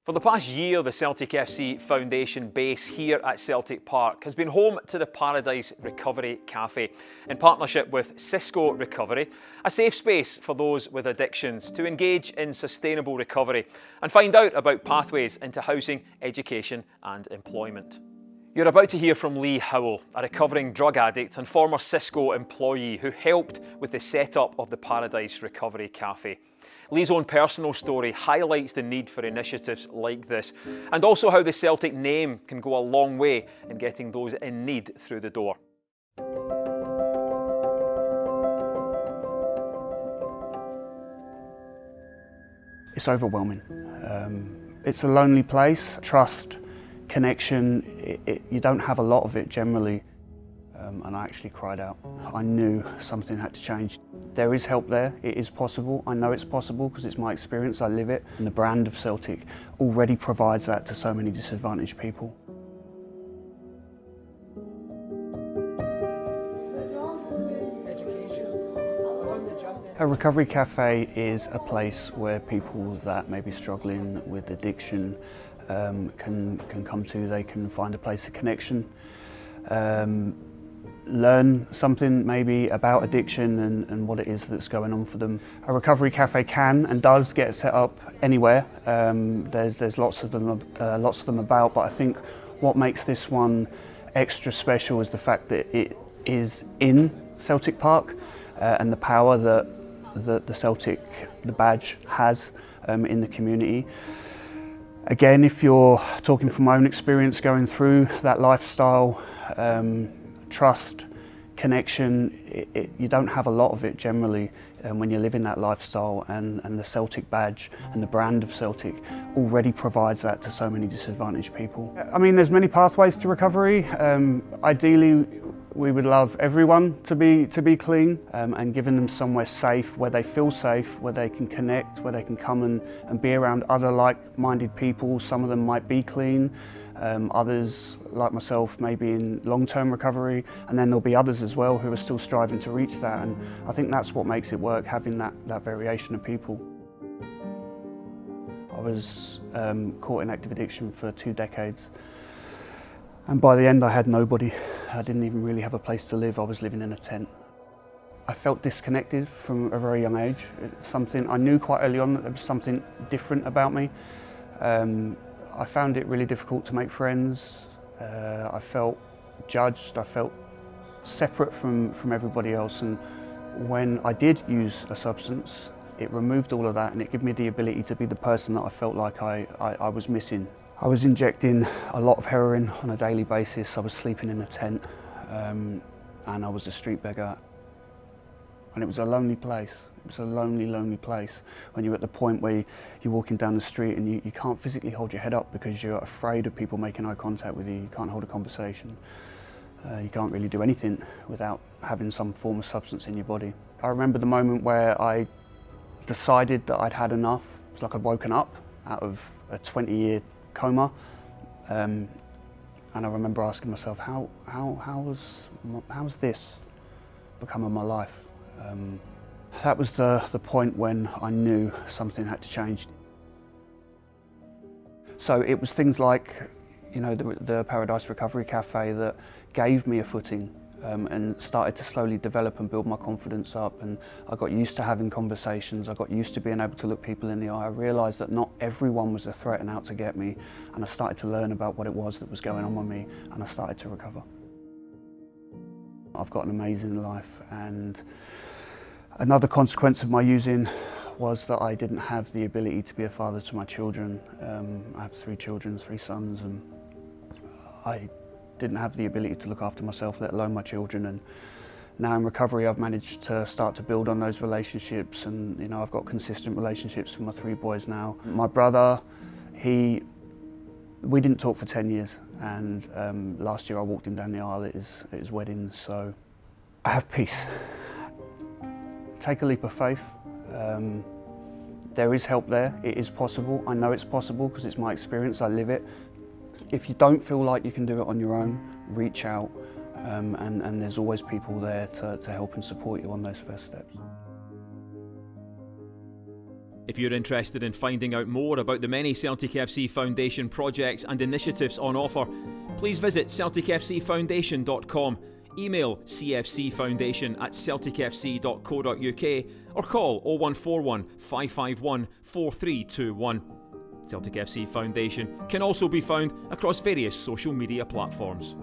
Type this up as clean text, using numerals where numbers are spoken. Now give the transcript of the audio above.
For the past year, the Celtic FC Foundation base here at Celtic Park has been home to the Paradise Recovery Cafe in partnership with Cisco Recovery, a safe space for those with addictions to engage in sustainable recovery and find out about pathways into housing, education and employment. You're about to hear from Lee Howell, a recovering drug addict and former Cisco employee who helped with the setup of the Paradise Recovery Cafe. Lee's own personal story highlights the need for initiatives like this, and also how the Celtic name can go a long way in getting those in need through the door. It's overwhelming. It's a lonely place. Trust, connection, you don't have a lot of it generally. And I actually cried out. I knew something had to change. There is help there, it is possible. I know it's possible because it's my experience, I live it. And the brand of Celtic already provides that to so many disadvantaged people. A recovery cafe is a place where people that may be struggling with addiction can come to. They can find a place of connection. Learn something maybe about addiction and what it is that's going on for them. A recovery cafe can and does get set up anywhere. There's lots of them about, but I think what makes this one extra special is the fact that it is in Celtic Park and the power that the Celtic, the badge, has in the community. Again, if you're talking from my own experience going through that lifestyle, trust, connection, you don't have a lot of it generally when you're living that lifestyle, and the Celtic badge and the brand of Celtic already provides that to so many disadvantaged people. I mean, there's many pathways to recovery. Ideally, we would love everyone to be clean and giving them somewhere safe, where they feel safe, where they can connect, where they can come and be around other like-minded people. Some of them might be clean, others, like myself, may be in long-term recovery, and then there'll be others as well who are still striving to reach that, and I think that's what makes it work, having that variation of people. I was caught in active addiction for 2 decades. And by the end I had nobody. I didn't even really have a place to live. I was living in a tent. I felt disconnected from a very young age. It's something I knew quite early on that there was something different about me. I found it really difficult to make friends. I felt judged. I felt separate from everybody else. And when I did use a substance, it removed all of that and it gave me the ability to be the person that I felt like I was missing. I was injecting a lot of heroin on a daily basis. I was sleeping in a tent and I was a street beggar. And it was a lonely place. It was a lonely, lonely place when you're at the point where you're walking down the street and you can't physically hold your head up because you're afraid of people making eye contact with you. You can't hold a conversation. You can't really do anything without having some form of substance in your body. I remember the moment where I decided that I'd had enough. It's like I'd woken up out of a 20-year coma, and I remember asking myself, how's this become of my life? That was the point when I knew something had to change. So it was things like, you know, the Paradise Recovery Cafe that gave me a footing and started to slowly develop and build my confidence up, and I got used to having conversations. I got used to being able to look people in the eye. I realised that not everyone was a threat and out to get me, and I started to learn about what it was that was going on with me, and I started to recover. I've got an amazing life, and another consequence of my using was that I didn't have the ability to be a father to my children. I have 3 children, 3 sons, and I didn't have the ability to look after myself, let alone my children. And now in recovery, I've managed to start to build on those relationships, and you know, I've got consistent relationships with my 3 boys now. My brother, we didn't talk for 10 years, and last year I walked him down the aisle at his wedding. So I have peace. Take a leap of faith. There is help there. It is possible. I know it's possible because it's my experience. I live it. If you don't feel like you can do it on your own, reach out, and there's always people there to help and support you on those first steps. If you're interested in finding out more about the many Celtic FC Foundation projects and initiatives on offer, please visit celticfcfoundation.com, email cfcfoundation@celticfc.co.uk or call 0141 551 4321. Celtic FC Foundation can also be found across various social media platforms.